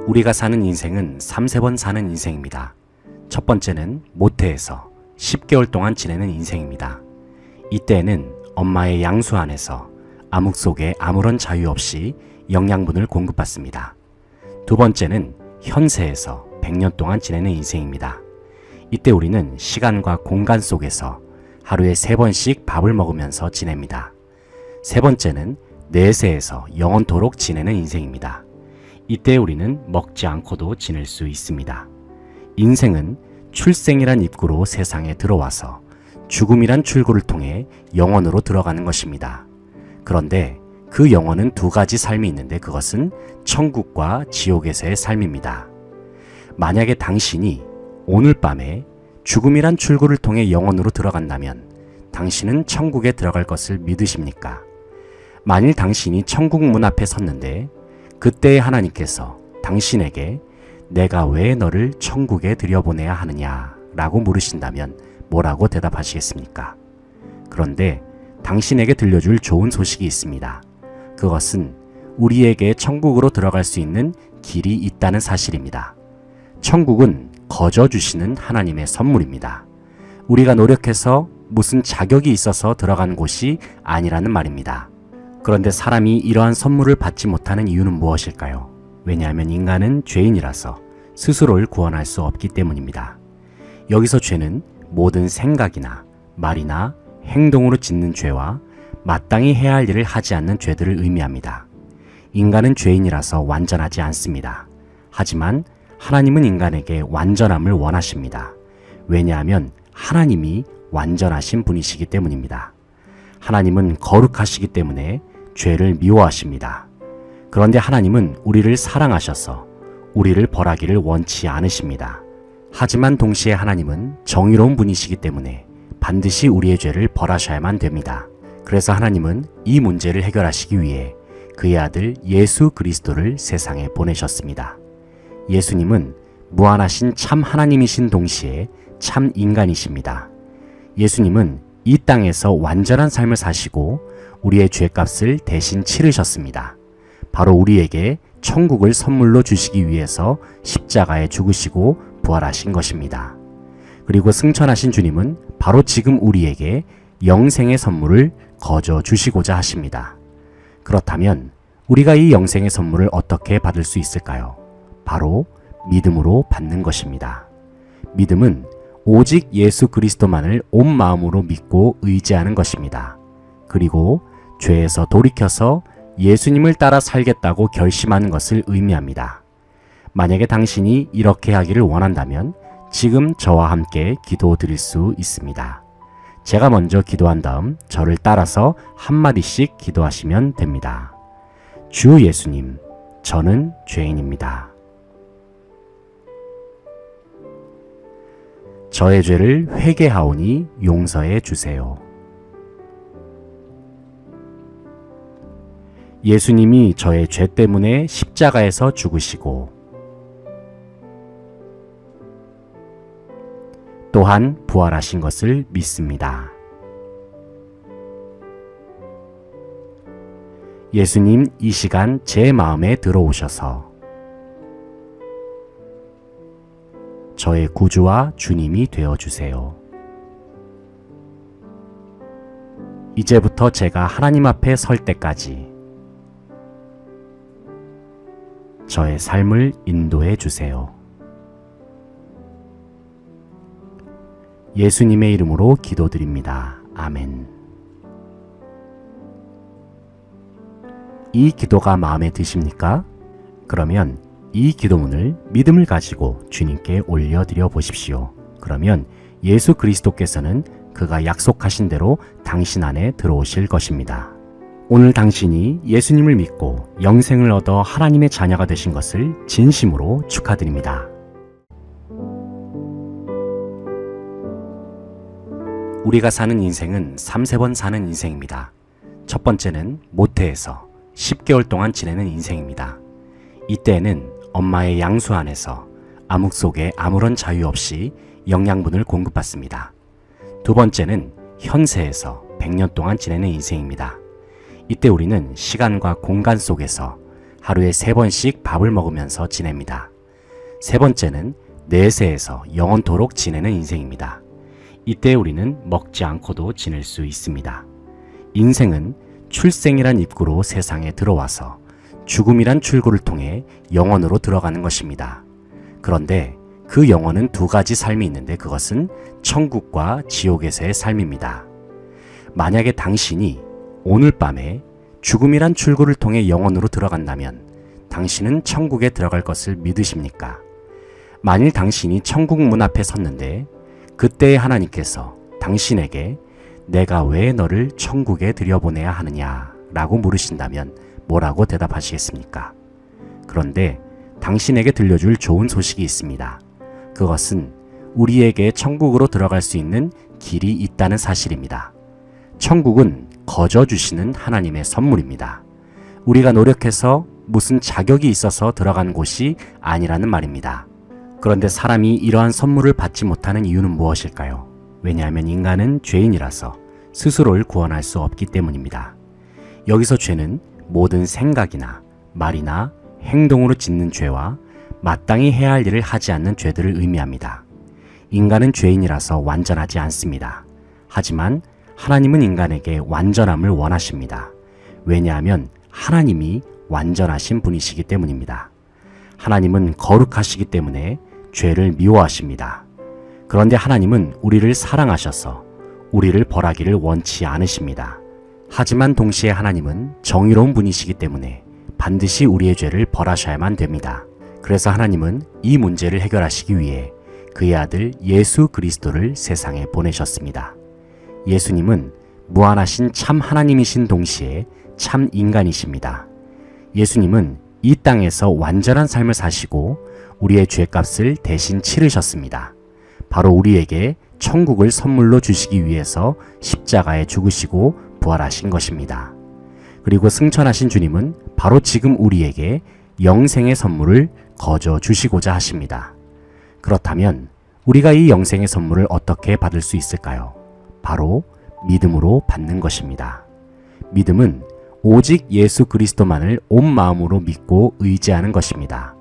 우리가 사는 인생은 3-4번 사는 인생입니다. 첫 번째는 모태에서 10개월 동안 지내는 인생입니다. 이때에는 엄마의 양수 안에서 암흑 속에 아무런 자유 없이 영양분을 공급받습니다. 두 번째는 현세에서 100년 동안 지내는 인생입니다. 이때 우리는 시간과 공간 속에서 하루에 3번씩 밥을 먹으면서 지냅니다. 세 번째는 내세에서 영원토록 지내는 인생입니다. 이때 우리는 먹지 않고도 지낼 수 있습니다. 인생은 출생이란 입구로 세상에 들어와서 죽음이란 출구를 통해 영원으로 들어가는 것입니다. 그런데 그 영혼은 두 가지 삶이 있는데 그것은 천국과 지옥에서의 삶입니다. 만약에 당신이 오늘 밤에 죽음이란 출구를 통해 영혼으로 들어간다면 당신은 천국에 들어갈 것을 믿으십니까? 만일 당신이 천국 문 앞에 섰는데 그때에 하나님께서 당신에게 내가 왜 너를 천국에 들여보내야 하느냐 라고 물으신다면 뭐라고 대답하시겠습니까? 그런데 당신에게 들려줄 좋은 소식이 있습니다. 그것은 우리에게 천국으로 들어갈 수 있는 길이 있다는 사실입니다. 천국은 거저 주시는 하나님의 선물입니다. 우리가 노력해서 무슨 자격이 있어서 들어간 곳이 아니라는 말입니다. 그런데 사람이 이러한 선물을 받지 못하는 이유는 무엇일까요? 왜냐하면 인간은 죄인이라서 스스로를 구원할 수 없기 때문입니다. 여기서 죄는 모든 생각이나 말이나 행동으로 짓는 죄와 마땅히 해야 할 일을 하지 않는 죄들을 의미합니다. 인간은 죄인이라서 완전하지 않습니다. 하지만 하나님은 인간에게 완전함을 원하십니다. 왜냐하면 하나님이 완전하신 분이시기 때문입니다. 하나님은 거룩하시기 때문에 죄를 미워하십니다. 그런데 하나님은 우리를 사랑하셔서 우리를 벌하기를 원치 않으십니다. 하지만 동시에 하나님은 정의로운 분이시기 때문에 반드시 우리의 죄를 벌하셔야만 됩니다. 그래서 하나님은 이 문제를 해결하시기 위해 그의 아들 예수 그리스도를 세상에 보내셨습니다. 예수님은 무한하신 참 하나님이신 동시에 참 인간이십니다. 예수님은 이 땅에서 완전한 삶을 사시고 우리의 죄값을 대신 치르셨습니다. 바로 우리에게 천국을 선물로 주시기 위해서 십자가에 죽으시고 부활하신 것입니다. 그리고 승천하신 주님은 바로 지금 우리에게 영생의 선물을 거저 주시고자 하십니다. 그렇다면 우리가 이 영생의 선물을 어떻게 받을 수 있을까요? 바로 믿음으로 받는 것입니다. 믿음은 오직 예수 그리스도만을 온 마음으로 믿고 의지하는 것입니다. 그리고 죄에서 돌이켜서 예수님을 따라 살겠다고 결심하는 것을 의미합니다. 만약에 당신이 이렇게 하기를 원한다면 지금 저와 함께 기도 드릴 수 있습니다. 제가 먼저 기도한 다음 저를 따라서 한마디씩 기도하시면 됩니다. 주 예수님, 저는 죄인입니다. 저의 죄를 회개하오니 용서해 주세요. 예수님이 저의 죄 때문에 십자가에서 죽으시고 또한 부활하신 것을 믿습니다. 예수님, 이 시간 제 마음에 들어오셔서 저의 구주와 주님이 되어주세요. 이제부터 제가 하나님 앞에 설 때까지 저의 삶을 인도해 주세요. 예수님의 이름으로 기도드립니다. 아멘. 이 기도가 마음에 드십니까? 그러면 이 기도문을 믿음을 가지고 주님께 올려드려 보십시오. 그러면 예수 그리스도께서는 그가 약속하신 대로 당신 안에 들어오실 것입니다. 오늘 당신이 예수님을 믿고 영생을 얻어 하나님의 자녀가 되신 것을 진심으로 축하드립니다. 우리가 사는 인생은 3-4번 사는 인생입니다. 첫 번째는 모태에서 10개월 동안 지내는 인생입니다. 이때에는 엄마의 양수 안에서 암흑 속에 아무런 자유 없이 영양분을 공급받습니다. 두 번째는 현세에서 100년 동안 지내는 인생입니다. 이때 우리는 시간과 공간 속에서 하루에 3번씩 밥을 먹으면서 지냅니다. 세 번째는 내세에서 영원토록 지내는 인생입니다. 이때 우리는 먹지 않고도 지낼 수 있습니다. 인생은 출생이란 입구로 세상에 들어와서 죽음이란 출구를 통해 영원으로 들어가는 것입니다. 그런데 그 영혼은 2가지 삶이 있는데 그것은 천국과 지옥에서의 삶입니다. 만약에 당신이 오늘 밤에 죽음이란 출구를 통해 영혼으로 들어간다면 당신은 천국에 들어갈 것을 믿으십니까? 만일 당신이 천국 문 앞에 섰는데 그때 하나님께서 당신에게 내가 왜 너를 천국에 들여보내야 하느냐 라고 물으신다면 뭐라고 대답하시겠습니까? 그런데 당신에게 들려줄 좋은 소식이 있습니다. 그것은 우리에게 천국으로 들어갈 수 있는 길이 있다는 사실입니다. 천국은 거저 주시는 하나님의 선물입니다. 우리가 노력해서 무슨 자격이 있어서 들어간 곳이 아니라는 말입니다. 그런데 사람이 이러한 선물을 받지 못하는 이유는 무엇일까요? 왜냐하면 인간은 죄인이라서 스스로를 구원할 수 없기 때문입니다. 여기서 죄는 모든 생각이나 말이나 행동으로 짓는 죄와 마땅히 해야 할 일을 하지 않는 죄들을 의미합니다. 인간은 죄인이라서 완전하지 않습니다. 하지만 하나님은 인간에게 완전함을 원하십니다. 왜냐하면 하나님이 완전하신 분이시기 때문입니다. 하나님은 거룩하시기 때문에 죄를 미워하십니다. 그런데 하나님은 우리를 사랑하셔서 우리를 벌하기를 원치 않으십니다. 하지만 동시에 하나님은 정의로운 분이시기 때문에 반드시 우리의 죄를 벌하셔야만 됩니다. 그래서 하나님은 이 문제를 해결하시기 위해 그의 아들 예수 그리스도를 세상에 보내셨습니다. 예수님은 무한하신 참 하나님이신 동시에 참 인간이십니다. 예수님은 이 땅에서 완전한 삶을 사시고 우리의 죄값을 대신 치르셨습니다. 바로 우리에게 천국을 선물로 주시기 위해서 십자가에 죽으시고 부활하신 것입니다. 그리고 승천하신 주님은 바로 지금 우리에게 영생의 선물을 거저 주시고자 하십니다. 그렇다면 우리가 이 영생의 선물을 어떻게 받을 수 있을까요? 바로 믿음으로 받는 것입니다. 믿음은 오직 예수 그리스도만을 온 마음으로 믿고 의지하는 것입니다.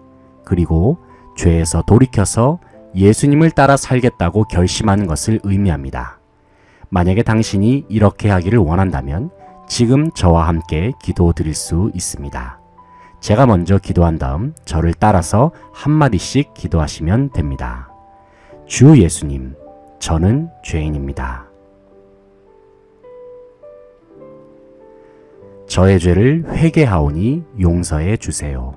그리고 죄에서 돌이켜서 예수님을 따라 살겠다고 결심하는 것을 의미합니다. 만약에 당신이 이렇게 하기를 원한다면 지금 저와 함께 기도 드릴 수 있습니다. 제가 먼저 기도한 다음 저를 따라서 한마디씩 기도하시면 됩니다. 주 예수님, 저는 죄인입니다. 저의 죄를 회개하오니 용서해 주세요.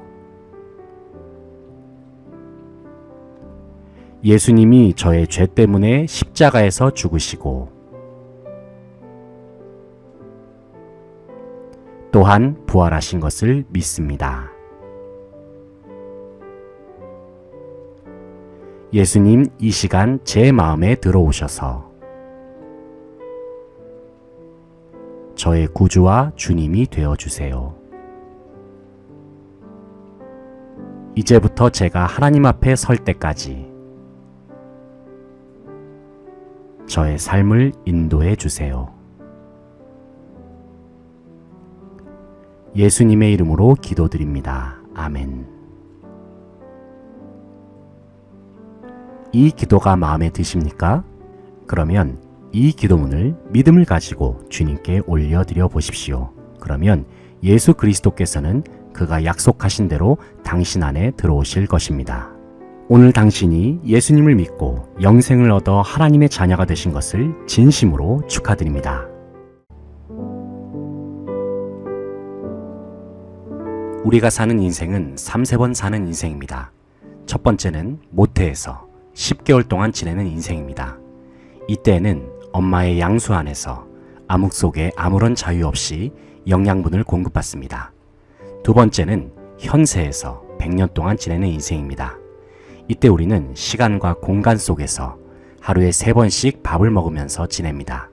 예수님이 저의 죄 때문에 십자가에서 죽으시고 또한 부활하신 것을 믿습니다. 예수님, 이 시간 제 마음에 들어오셔서 저의 구주와 주님이 되어주세요. 이제부터 제가 하나님 앞에 설 때까지 저의 삶을 인도해 주세요. 예수님의 이름으로 기도드립니다. 아멘. 이 기도가 마음에 드십니까? 그러면 이 기도문을 믿음을 가지고 주님께 올려드려 보십시오. 그러면 예수 그리스도께서는 그가 약속하신 대로 당신 안에 들어오실 것입니다. 오늘 당신이 예수님을 믿고 영생을 얻어 하나님의 자녀가 되신 것을 진심으로 축하드립니다. 우리가 사는 인생은 3번 사는 인생입니다. 첫 번째는 모태에서 10개월 동안 지내는 인생입니다. 이때에는 엄마의 양수 안에서 암흑 속에 아무런 자유 없이 영양분을 공급받습니다. 두 번째는 현세에서 100년 동안 지내는 인생입니다. 이때 우리는 시간과 공간 속에서 하루에 3번씩 밥을 먹으면서 지냅니다.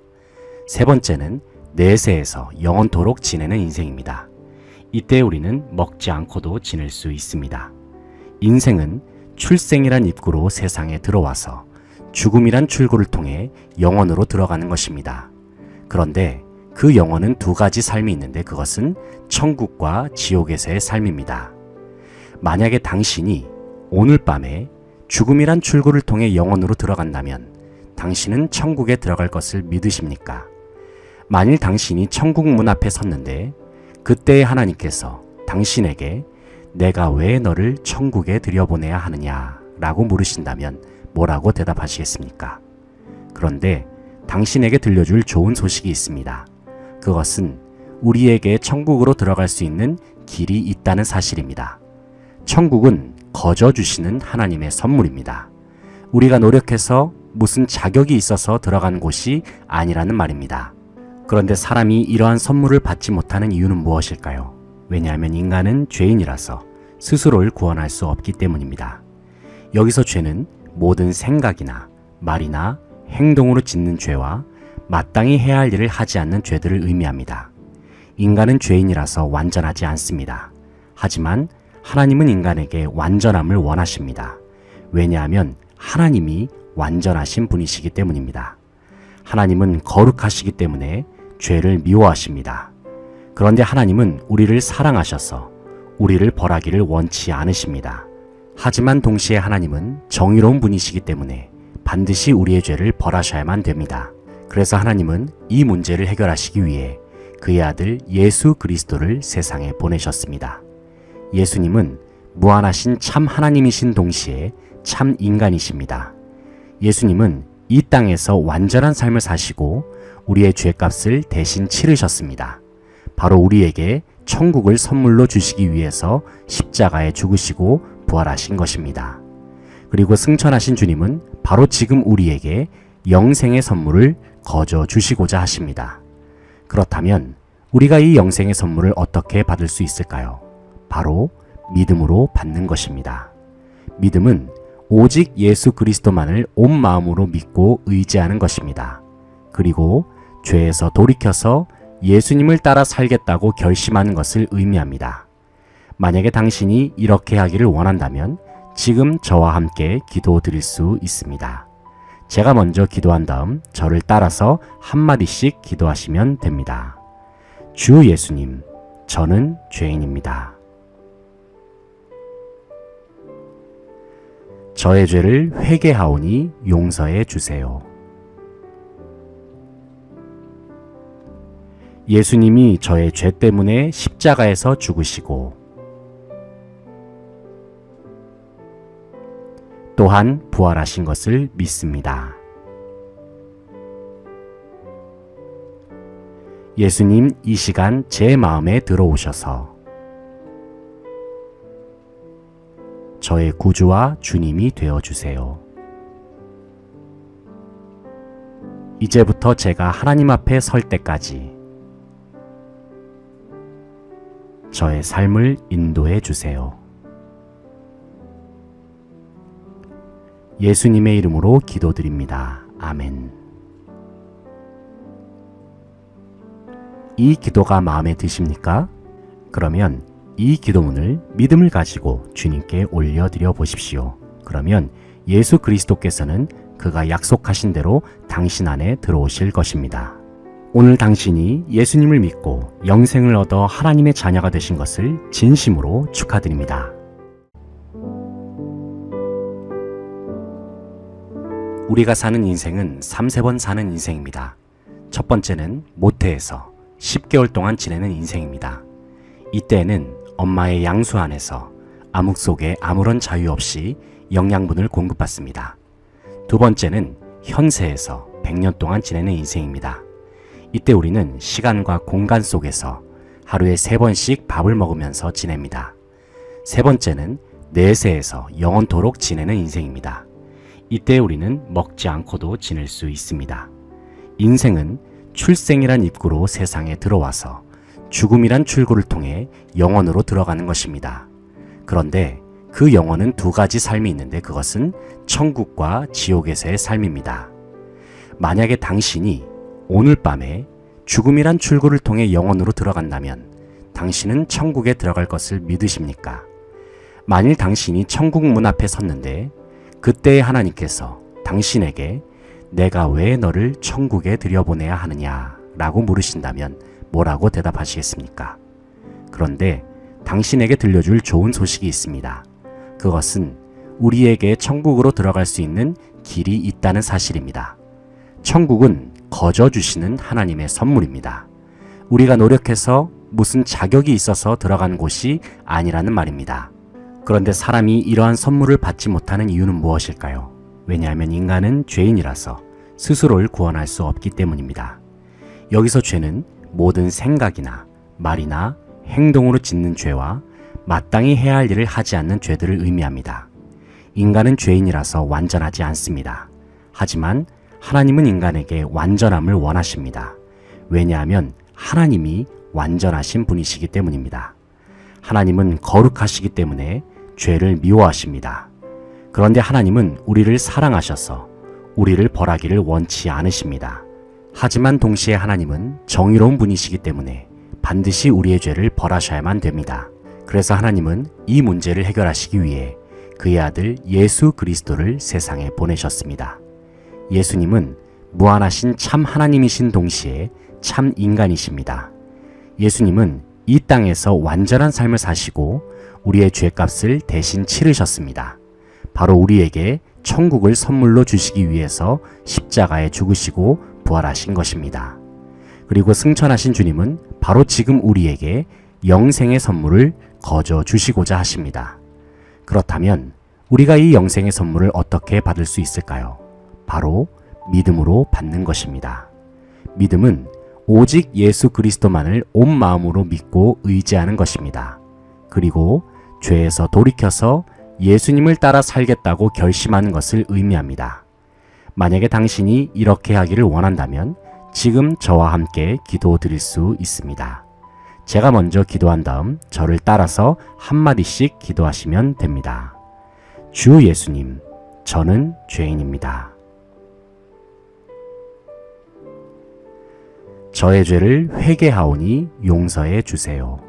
세 번째는 내세에서 영원토록 지내는 인생입니다. 이때 우리는 먹지 않고도 지낼 수 있습니다. 인생은 출생이란 입구로 세상에 들어와서 죽음이란 출구를 통해 영원으로 들어가는 것입니다. 그런데 그 영혼은 두 가지 삶이 있는데 그것은 천국과 지옥에서의 삶입니다. 만약에 당신이 오늘 밤에 죽음이란 출구를 통해 영혼으로 들어간다면 당신은 천국에 들어갈 것을 믿으십니까? 만일 당신이 천국 문 앞에 섰는데 그때 하나님께서 당신에게 내가 왜 너를 천국에 들여보내야 하느냐 라고 물으신다면 뭐라고 대답하시겠습니까? 그런데 당신에게 들려줄 좋은 소식이 있습니다. 그것은 우리에게 천국으로 들어갈 수 있는 길이 있다는 사실입니다. 천국은 거저 주시는 하나님의 선물입니다. 우리가 노력해서 무슨 자격이 있어서 들어간 곳이 아니라는 말입니다. 그런데 사람이 이러한 선물을 받지 못하는 이유는 무엇일까요? 왜냐하면 인간은 죄인이라서 스스로를 구원할 수 없기 때문입니다. 여기서 죄는 모든 생각이나 말이나 행동으로 짓는 죄와 마땅히 해야 할 일을 하지 않는 죄들을 의미합니다. 인간은 죄인이라서 완전하지 않습니다. 하지만 하나님은 인간에게 완전함을 원하십니다. 왜냐하면 하나님이 완전하신 분이시기 때문입니다. 하나님은 거룩하시기 때문에 죄를 미워하십니다. 그런데 하나님은 우리를 사랑하셔서 우리를 벌하기를 원치 않으십니다. 하지만 동시에 하나님은 정의로운 분이시기 때문에 반드시 우리의 죄를 벌하셔야만 됩니다. 그래서 하나님은 이 문제를 해결하시기 위해 그의 아들 예수 그리스도를 세상에 보내셨습니다. 예수님은 무한하신 참 하나님이신 동시에 참 인간이십니다. 예수님은 이 땅에서 완전한 삶을 사시고 우리의 죄값을 대신 치르셨습니다. 바로 우리에게 천국을 선물로 주시기 위해서 십자가에 죽으시고 부활하신 것입니다. 그리고 승천하신 주님은 바로 지금 우리에게 영생의 선물을 거저 주시고자 하십니다. 그렇다면 우리가 이 영생의 선물을 어떻게 받을 수 있을까요? 바로 믿음으로 받는 것입니다. 믿음은 오직 예수 그리스도만을 온 마음으로 믿고 의지하는 것입니다. 그리고 죄에서 돌이켜서 예수님을 따라 살겠다고 결심하는 것을 의미합니다. 만약에 당신이 이렇게 하기를 원한다면 지금 저와 함께 기도 드릴 수 있습니다. 제가 먼저 기도한 다음 저를 따라서 한마디씩 기도하시면 됩니다. 주 예수님, 저는 죄인입니다. 저의 죄를 회개하오니 용서해 주세요. 예수님이 저의 죄 때문에 십자가에서 죽으시고 또한 부활하신 것을 믿습니다. 예수님, 이 시간 제 마음에 들어오셔서 저의 구주와 주님이 되어주세요. 이제부터 제가 하나님 앞에 설 때까지 저의 삶을 인도해 주세요. 예수님의 이름으로 기도드립니다. 아멘. 이 기도가 마음에 드십니까? 그러면 이 기도문을 믿음을 가지고 주님께 올려드려 보십시오. 그러면 예수 그리스도께서는 그가 약속하신 대로 당신 안에 들어오실 것입니다. 오늘 당신이 예수님을 믿고 영생을 얻어 하나님의 자녀가 되신 것을 진심으로 축하드립니다. 우리가 사는 인생은 3-4번 사는 인생입니다. 첫 번째는 모태에서 10개월 동안 지내는 인생입니다. 이때에는 엄마의 양수 안에서 암흑 속에 아무런 자유 없이 영양분을 공급받습니다. 두 번째는 현세에서 100년 동안 지내는 인생입니다. 이때 우리는 시간과 공간 속에서 하루에 3번씩 밥을 먹으면서 지냅니다. 세 번째는 내세에서 영원토록 지내는 인생입니다. 이때 우리는 먹지 않고도 지낼 수 있습니다. 인생은 출생이란 입구로 세상에 들어와서 죽음이란 출구를 통해 영원으로 들어가는 것입니다. 그런데 그 영혼은 두 가지 삶이 있는데 그것은 천국과 지옥에서의 삶입니다. 만약에 당신이 오늘 밤에 죽음이란 출구를 통해 영혼으로 들어간다면 당신은 천국에 들어갈 것을 믿으십니까? 만일 당신이 천국 문 앞에 섰는데 그때 하나님께서 당신에게 내가 왜 너를 천국에 들여보내야 하느냐 라고 물으신다면 뭐라고 대답하시겠습니까? 그런데 당신에게 들려줄 좋은 소식이 있습니다. 그것은 우리에게 천국으로 들어갈 수 있는 길이 있다는 사실입니다. 천국은 거저 주시는 하나님의 선물입니다. 우리가 노력해서 무슨 자격이 있어서 들어간 곳이 아니라는 말입니다. 그런데 사람이 이러한 선물을 받지 못하는 이유는 무엇일까요? 왜냐하면 인간은 죄인이라서 스스로를 구원할 수 없기 때문입니다. 여기서 죄는 모든 생각이나 말이나 행동으로 짓는 죄와 마땅히 해야 할 일을 하지 않는 죄들을 의미합니다. 인간은 죄인이라서 완전하지 않습니다. 하지만 하나님은 인간에게 완전함을 원하십니다. 왜냐하면 하나님이 완전하신 분이시기 때문입니다. 하나님은 거룩하시기 때문에 죄를 미워하십니다. 그런데 하나님은 우리를 사랑하셔서 우리를 벌하기를 원치 않으십니다. 하지만 동시에 하나님은 정의로운 분이시기 때문에 반드시 우리의 죄를 벌하셔야만 됩니다. 그래서 하나님은 이 문제를 해결하시기 위해 그의 아들 예수 그리스도를 세상에 보내셨습니다. 예수님은 무한하신 참 하나님이신 동시에 참 인간이십니다. 예수님은 이 땅에서 완전한 삶을 사시고 우리의 죄값을 대신 치르셨습니다. 바로 우리에게 천국을 선물로 주시기 위해서 십자가에 죽으시고 부활하신 것입니다. 그리고 승천하신 주님은 바로 지금 우리에게 영생의 선물을 거저 주시고자 하십니다. 그렇다면 우리가 이 영생의 선물을 어떻게 받을 수 있을까요? 바로 믿음으로 받는 것입니다. 믿음은 오직 예수 그리스도만을 온 마음으로 믿고 의지하는 것입니다. 그리고 죄에서 돌이켜서 예수님을 따라 살겠다고 결심하는 것을 의미합니다. 만약에 당신이 이렇게 하기를 원한다면 지금 저와 함께 기도 드릴 수 있습니다. 제가 먼저 기도한 다음 저를 따라서 한마디씩 기도하시면 됩니다. 주 예수님, 저는 죄인입니다. 저의 죄를 회개하오니 용서해 주세요.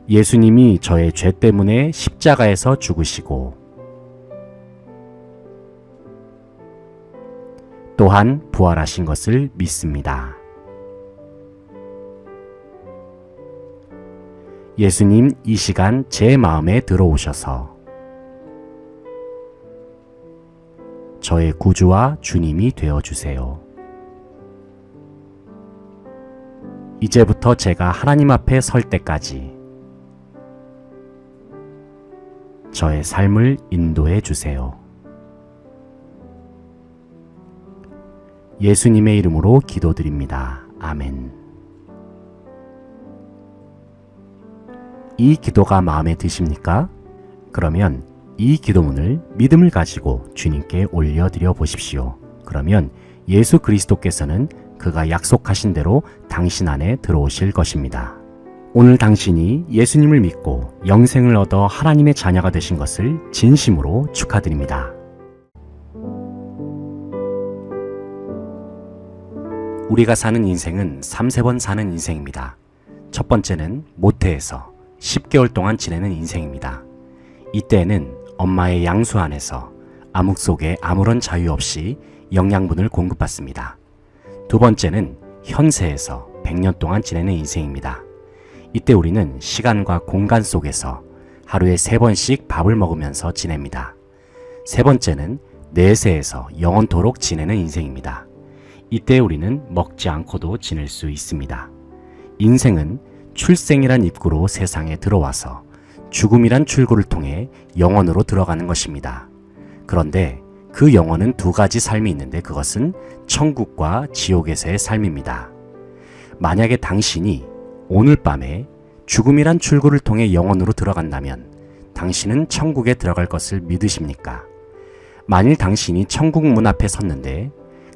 예수님이 저의 죄 때문에 십자가에서 죽으시고 또한 부활하신 것을 믿습니다. 예수님, 이 시간 제 마음에 들어오셔서 저의 구주와 주님이 되어주세요. 이제부터 제가 하나님 앞에 설 때까지 저의 삶을 인도해 주세요. 예수님의 이름으로 기도드립니다. 아멘. 이 기도가 마음에 드십니까? 그러면 이 기도문을 믿음을 가지고 주님께 올려드려 보십시오. 그러면 예수 그리스도께서는 그가 약속하신 대로 당신 안에 들어오실 것입니다. 오늘 당신이 예수님을 믿고 영생을 얻어 하나님의 자녀가 되신 것을 진심으로 축하드립니다. 우리가 사는 인생은 3-4번 사는 인생입니다. 첫 번째는 모태에서 10개월 동안 지내는 인생입니다. 이때에는 엄마의 양수 안에서 암흑 속에 아무런 자유 없이 영양분을 공급받습니다. 두 번째는 현세에서 100년 동안 지내는 인생입니다. 이때 우리는 시간과 공간 속에서 하루에 3번씩 밥을 먹으면서 지냅니다. 세 번째는 내세에서 영원토록 지내는 인생입니다. 이때 우리는 먹지 않고도 지낼 수 있습니다. 인생은 출생이란 입구로 세상에 들어와서 죽음이란 출구를 통해 영원으로 들어가는 것입니다. 그런데 그 영혼은 두 가지 삶이 있는데 그것은 천국과 지옥에서의 삶입니다. 만약에 당신이 오늘 밤에 죽음이란 출구를 통해 영혼으로 들어간다면 당신은 천국에 들어갈 것을 믿으십니까? 만일 당신이 천국 문 앞에 섰는데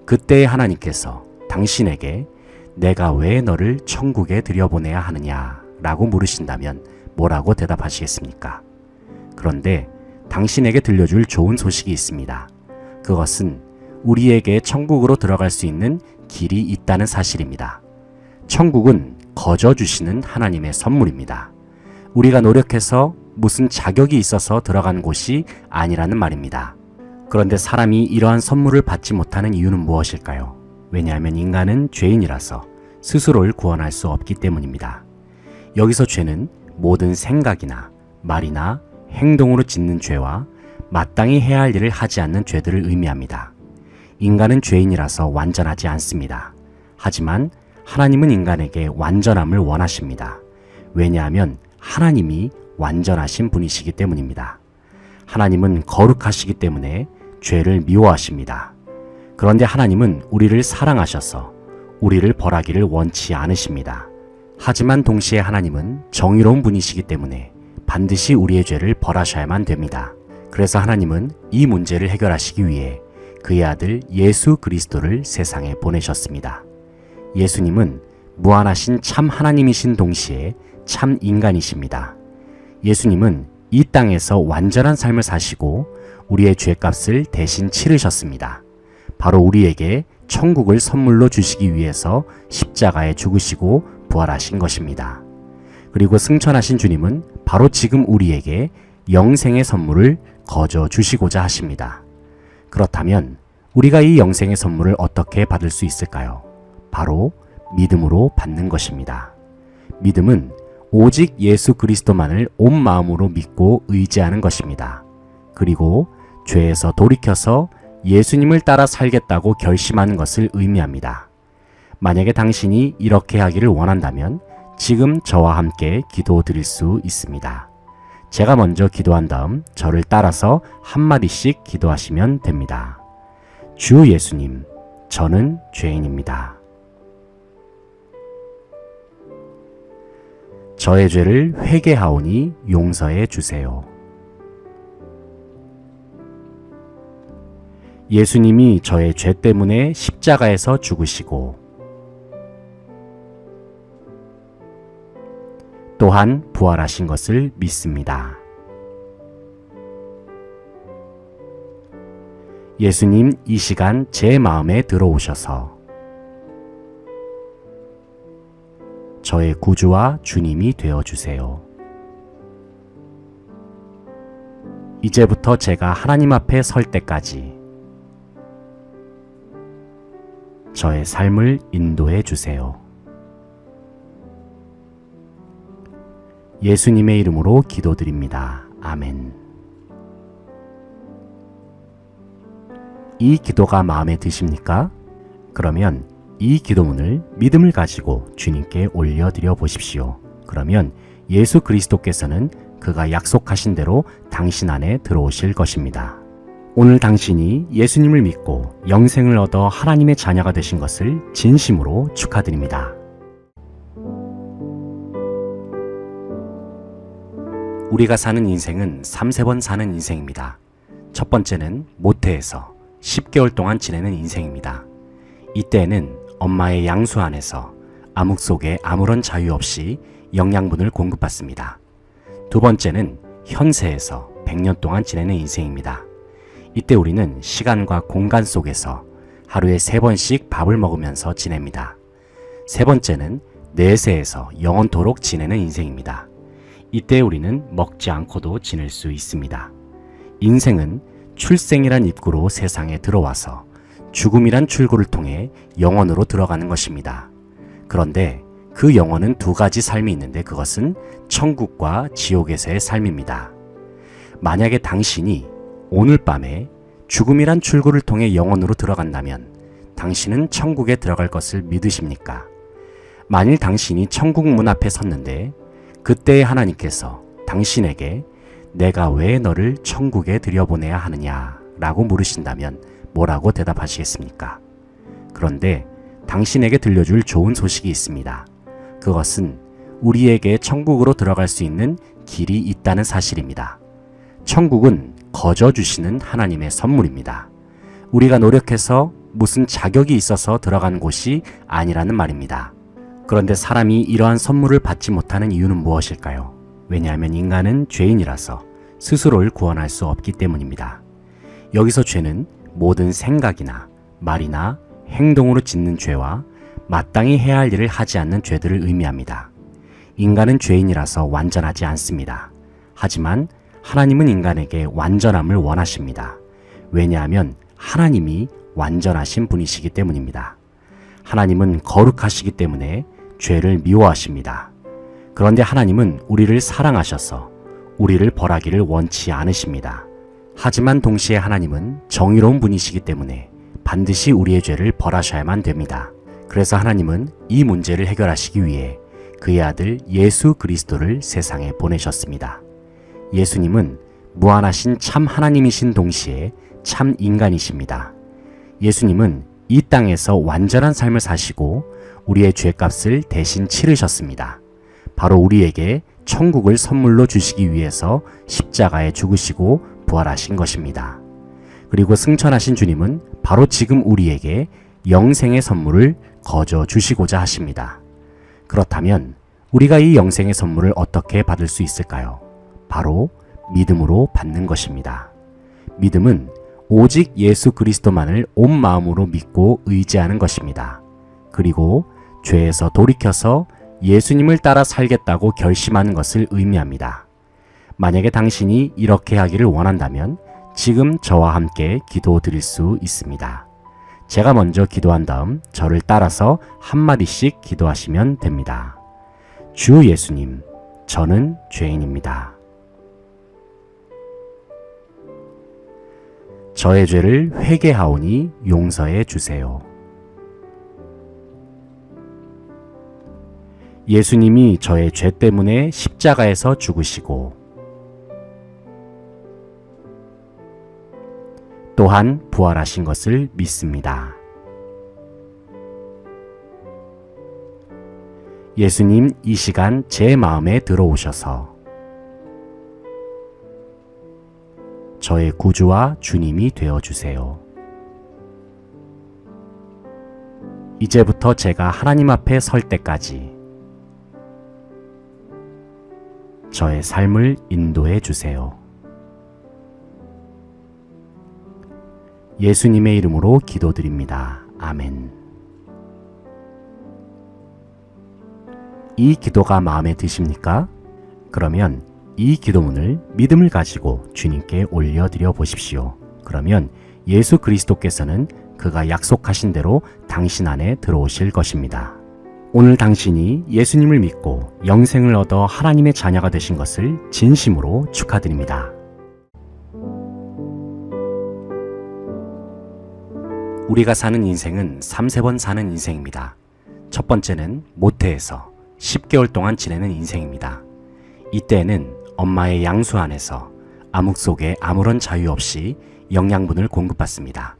그때에 하나님께서 당신에게 내가 왜 너를 천국에 들여보내야 하느냐 라고 물으신다면 뭐라고 대답하시겠습니까? 그런데 당신에게 들려줄 좋은 소식이 있습니다. 그것은 우리에게 천국으로 들어갈 수 있는 길이 있다는 사실입니다. 천국은 거저 주시는 하나님의 선물입니다. 우리가 노력해서 무슨 자격이 있어서 들어간 곳이 아니라는 말입니다. 그런데 사람이 이러한 선물을 받지 못하는 이유는 무엇일까요? 왜냐하면 인간은 죄인이라서 스스로를 구원할 수 없기 때문입니다. 여기서 죄는 모든 생각이나 말이나 행동으로 짓는 죄와 마땅히 해야 할 일을 하지 않는 죄들을 의미합니다. 인간은 죄인이라서 완전하지 않습니다. 하지만 하나님은 인간에게 완전함을 원하십니다. 왜냐하면 하나님이 완전하신 분이시기 때문입니다. 하나님은 거룩하시기 때문에 죄를 미워하십니다. 그런데 하나님은 우리를 사랑하셔서 우리를 벌하기를 원치 않으십니다. 하지만 동시에 하나님은 정의로운 분이시기 때문에 반드시 우리의 죄를 벌하셔야만 됩니다. 그래서 하나님은 이 문제를 해결하시기 위해 그의 아들 예수 그리스도를 세상에 보내셨습니다. 예수님은 무한하신 참 하나님이신 동시에 참 인간이십니다. 예수님은 이 땅에서 완전한 삶을 사시고 우리의 죄값을 대신 치르셨습니다. 바로 우리에게 천국을 선물로 주시기 위해서 십자가에 죽으시고 부활하신 것입니다. 그리고 승천하신 주님은 바로 지금 우리에게 영생의 선물을 거저 주시고자 하십니다. 그렇다면 우리가 이 영생의 선물을 어떻게 받을 수 있을까요? 바로 믿음으로 받는 것입니다. 믿음은 오직 예수 그리스도만을 온 마음으로 믿고 의지하는 것입니다. 그리고 죄에서 돌이켜서 예수님을 따라 살겠다고 결심하는 것을 의미합니다. 만약에 당신이 이렇게 하기를 원한다면 지금 저와 함께 기도 드릴 수 있습니다. 제가 먼저 기도한 다음 저를 따라서 한마디씩 기도하시면 됩니다. 주 예수님, 저는 죄인입니다. 저의 죄를 회개하오니 용서해 주세요. 예수님이 저의 죄 때문에 십자가에서 죽으시고 또한 부활하신 것을 믿습니다. 예수님, 이 시간 제 마음에 들어오셔서 저의 구주와 주님이 되어주세요. 이제부터 제가 하나님 앞에 설 때까지 저의 삶을 인도해 주세요. 예수님의 이름으로 기도드립니다. 아멘. 이 기도가 마음에 드십니까? 그러면 이 기도문을 믿음을 가지고 주님께 올려드려 보십시오. 그러면 예수 그리스도께서는 그가 약속하신 대로 당신 안에 들어오실 것입니다. 오늘 당신이 예수님을 믿고 영생을 얻어 하나님의 자녀가 되신 것을 진심으로 축하드립니다. 우리가 사는 인생은 3-4번 사는 인생입니다. 첫 번째는 모태에서 10개월 동안 지내는 인생입니다. 이때에는 엄마의 양수 안에서 암흑 속에 아무런 자유 없이 영양분을 공급받습니다. 두 번째는 현세에서 100년 동안 지내는 인생입니다. 이때 우리는 시간과 공간 속에서 하루에 3번씩 밥을 먹으면서 지냅니다. 세 번째는 내세에서 영원토록 지내는 인생입니다. 이때 우리는 먹지 않고도 지낼 수 있습니다. 인생은 출생이란 입구로 세상에 들어와서 죽음이란 출구를 통해 영원으로 들어가는 것입니다. 그런데 그 영혼은 두 가지 삶이 있는데 그것은 천국과 지옥에서의 삶입니다. 만약에 당신이 오늘 밤에 죽음이란 출구를 통해 영혼으로 들어간다면 당신은 천국에 들어갈 것을 믿으십니까? 만일 당신이 천국 문 앞에 섰는데 그때에 하나님께서 당신에게 내가 왜 너를 천국에 들여보내야 하느냐 라고 물으신다면 뭐라고 대답하시겠습니까? 그런데 당신에게 들려줄 좋은 소식이 있습니다. 그것은 우리에게 천국으로 들어갈 수 있는 길이 있다는 사실입니다. 천국은 거저 주시는 하나님의 선물입니다. 우리가 노력해서 무슨 자격이 있어서 들어간 곳이 아니라는 말입니다. 그런데 사람이 이러한 선물을 받지 못하는 이유는 무엇일까요? 왜냐하면 인간은 죄인이라서 스스로를 구원할 수 없기 때문입니다. 여기서 죄는 모든 생각이나 말이나 행동으로 짓는 죄와 마땅히 해야 할 일을 하지 않는 죄들을 의미합니다. 인간은 죄인이라서 완전하지 않습니다. 하지만 하나님은 인간에게 완전함을 원하십니다. 왜냐하면 하나님이 완전하신 분이시기 때문입니다. 하나님은 거룩하시기 때문에 죄를 미워하십니다. 그런데 하나님은 우리를 사랑하셔서 우리를 벌하기를 원치 않으십니다. 하지만 동시에 하나님은 정의로운 분이시기 때문에 반드시 우리의 죄를 벌하셔야만 됩니다. 그래서 하나님은 이 문제를 해결하시기 위해 그의 아들 예수 그리스도를 세상에 보내셨습니다. 예수님은 무한하신 참 하나님이신 동시에 참 인간이십니다. 예수님은 이 땅에서 완전한 삶을 사시고 우리의 죄값을 대신 치르셨습니다. 바로 우리에게 천국을 선물로 주시기 위해서 십자가에 죽으시고 부활하신 것입니다. 그리고 승천하신 주님은 바로 지금 우리에게 영생의 선물을 거저 주시고자 하십니다. 그렇다면 우리가 이 영생의 선물을 어떻게 받을 수 있을까요? 바로 믿음으로 받는 것입니다. 믿음은 오직 예수 그리스도만을 온 마음으로 믿고 의지하는 것입니다. 그리고 죄에서 돌이켜서 예수님을 따라 살겠다고 결심하는 것을 의미합니다. 만약에 당신이 이렇게 하기를 원한다면 지금 저와 함께 기도 드릴 수 있습니다. 제가 먼저 기도한 다음 저를 따라서 한마디씩 기도하시면 됩니다. 주 예수님, 저는 죄인입니다. 저의 죄를 회개하오니 용서해 주세요. 예수님이 저의 죄 때문에 십자가에서 죽으시고 또한 부활하신 것을 믿습니다. 예수님, 이 시간 제 마음에 들어오셔서 저의 구주와 주님이 되어주세요. 이제부터 제가 하나님 앞에 설 때까지 저의 삶을 인도해 주세요. 예수님의 이름으로 기도드립니다. 아멘. 이 기도가 마음에 드십니까? 그러면 이 기도문을 믿음을 가지고 주님께 올려드려 보십시오. 그러면 예수 그리스도께서는 그가 약속하신 대로 당신 안에 들어오실 것입니다. 오늘 당신이 예수님을 믿고 영생을 얻어 하나님의 자녀가 되신 것을 진심으로 축하드립니다. 우리가 사는 인생은 3번 사는 인생입니다. 첫 번째는 모태에서 10개월 동안 지내는 인생입니다. 이때에는 엄마의 양수 안에서 암흑 속에 아무런 자유 없이 영양분을 공급받습니다.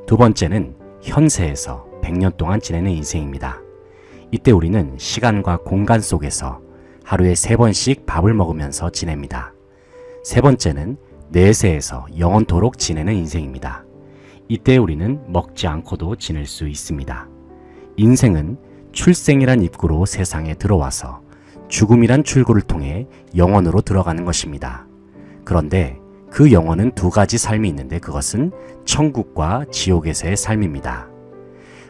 두 번째는 현세에서 100년 동안 지내는 인생입니다. 이때 우리는 시간과 공간 속에서 하루에 3번씩 밥을 먹으면서 지냅니다. 세 번째는 내세에서 영원토록 지내는 인생입니다. 이때 우리는 먹지 않고도 지낼 수 있습니다. 인생은 출생이란 입구로 세상에 들어와서 죽음이란 출구를 통해 영원으로 들어가는 것입니다. 그런데 그 영혼은 두 가지 삶이 있는데 그것은 천국과 지옥에서의 삶입니다.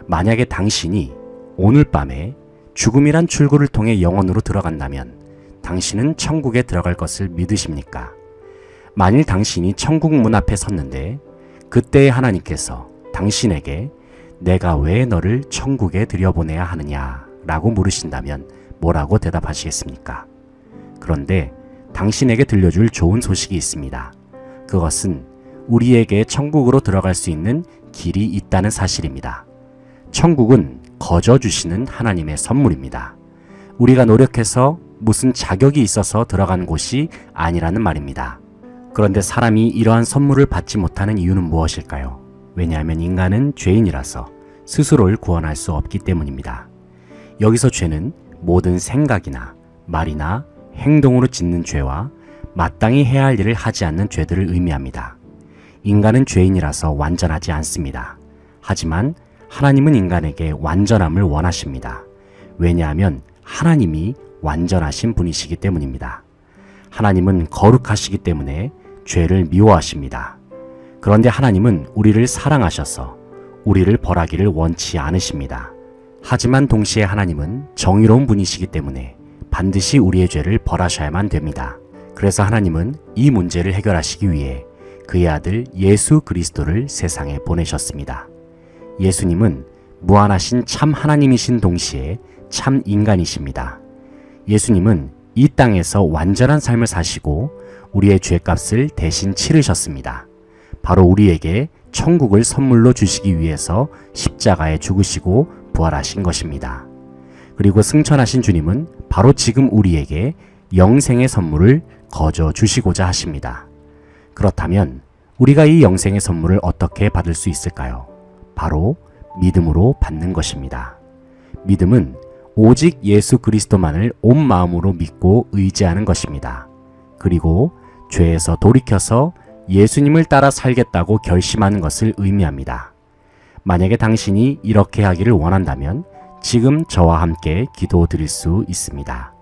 만약에 당신이 오늘 밤에 죽음이란 출구를 통해 영혼으로 들어간다면 당신은 천국에 들어갈 것을 믿으십니까? 만일 당신이 천국 문 앞에 섰는데 그때 하나님께서 당신에게 내가 왜 너를 천국에 들여보내야 하느냐 라고 물으신다면 뭐라고 대답하시겠습니까? 그런데 당신에게 들려줄 좋은 소식이 있습니다. 그것은 우리에게 천국으로 들어갈 수 있는 길이 있다는 사실입니다. 천국은 거저 주시는 하나님의 선물입니다. 우리가 노력해서 무슨 자격이 있어서 들어간 곳이 아니라는 말입니다. 그런데 사람이 이러한 선물을 받지 못하는 이유는 무엇일까요? 왜냐하면 인간은 죄인이라서 스스로를 구원할 수 없기 때문입니다. 여기서 죄는 모든 생각이나 말이나 행동으로 짓는 죄와 마땅히 해야 할 일을 하지 않는 죄들을 의미합니다. 인간은 죄인이라서 완전하지 않습니다. 하지만 하나님은 인간에게 완전함을 원하십니다. 왜냐하면 하나님이 완전하신 분이시기 때문입니다. 하나님은 거룩하시기 때문에 죄를 미워하십니다. 그런데 하나님은 우리를 사랑하셔서 우리를 벌하기를 원치 않으십니다. 하지만 동시에 하나님은 정의로운 분이시기 때문에 반드시 우리의 죄를 벌하셔야만 됩니다. 그래서 하나님은 이 문제를 해결하시기 위해 그의 아들 예수 그리스도를 세상에 보내셨습니다. 예수님은 무한하신 참 하나님이신 동시에 참 인간이십니다. 예수님은 이 땅에서 완전한 삶을 사시고 우리의 죄값을 대신 치르셨습니다. 바로 우리에게 천국을 선물로 주시기 위해서 십자가에 죽으시고 부활하신 것입니다. 그리고 승천하신 주님은 바로 지금 우리에게 영생의 선물을 거저 주시고자 하십니다. 그렇다면 우리가 이 영생의 선물을 어떻게 받을 수 있을까요? 바로 믿음으로 받는 것입니다. 믿음은 오직 예수 그리스도만을 온 마음으로 믿고 의지하는 것입니다. 그리고 죄에서 돌이켜서 예수님을 따라 살겠다고 결심하는 것을 의미합니다. 만약에 당신이 이렇게 하기를 원한다면 지금 저와 함께 기도 드릴 수 있습니다.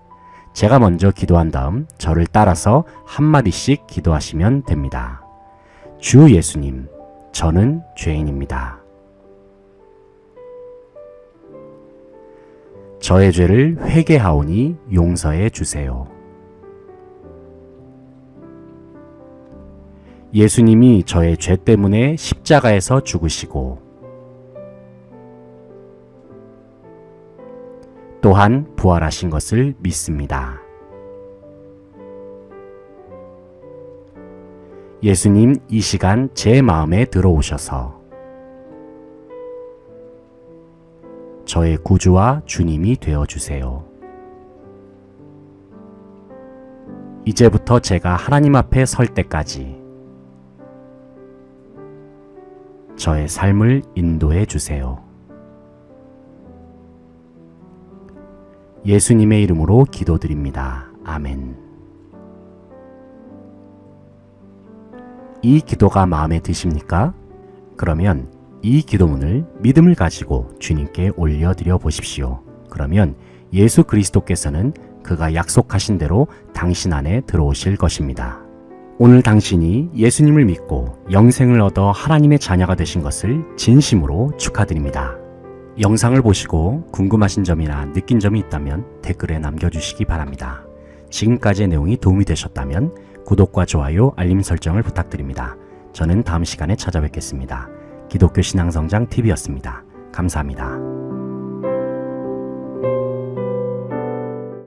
제가 먼저 기도한 다음 저를 따라서 한마디씩 기도하시면 됩니다. 주 예수님, 저는 죄인입니다. 저의 죄를 회개하오니 용서해 주세요. 예수님이 저의 죄 때문에 십자가에서 죽으시고 또한 부활하신 것을 믿습니다. 예수님, 이 시간 제 마음에 들어오셔서 저의 구주와 주님이 되어주세요. 이제부터 제가 하나님 앞에 설 때까지 저의 삶을 인도해 주세요. 예수님의 이름으로 기도드립니다. 아멘. 이 기도가 마음에 드십니까? 그러면 이 기도문을 믿음을 가지고 주님께 올려드려 보십시오. 그러면 예수 그리스도께서는 그가 약속하신 대로 당신 안에 들어오실 것입니다. 오늘 당신이 예수님을 믿고 영생을 얻어 하나님의 자녀가 되신 것을 진심으로 축하드립니다. 영상을 보시고 궁금하신 점이나 느낀 점이 있다면 댓글에 남겨주시기 바랍니다. 지금까지의 내용이 도움이 되셨다면 구독과 좋아요, 알림 설정을 부탁드립니다. 저는 다음 시간에 찾아뵙겠습니다. 기독교 신앙성장 TV였습니다. 감사합니다.